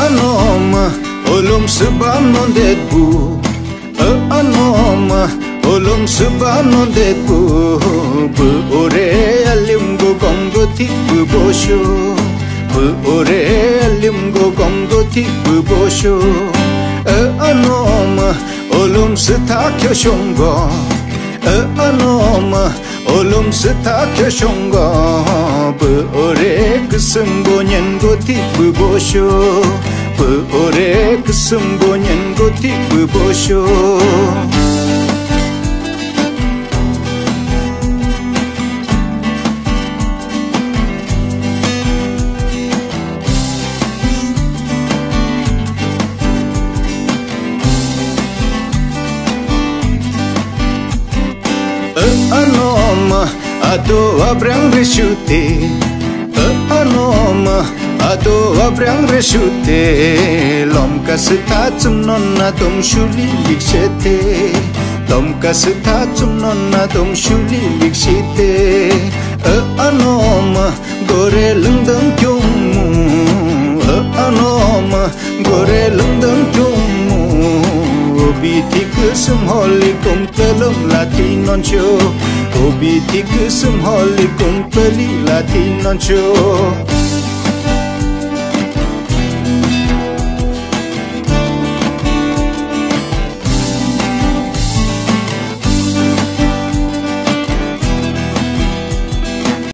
anoma olum sebam non debu anoma olum sebam non debu bu ore alim go gongo ti bu bosho bu ore alim go gongo ti bu bosho anoma olum setakyo shongo anoma olum setakyo shongo bu ore kısımgo nyengo ti bu bosho bu ore kısımgo nyengo ti bu bosho anoma ado abrang reshute anoma ado abrang reshute lom kasita chumnon na dom shuli likshete lom kasita chumnon na dom shuli likshite anoma gore lungdam kyumu anoma gore lungdam kyumu Obiti kusum holi kum pelum lati noncho Obiti kusum holi kum peli lati noncho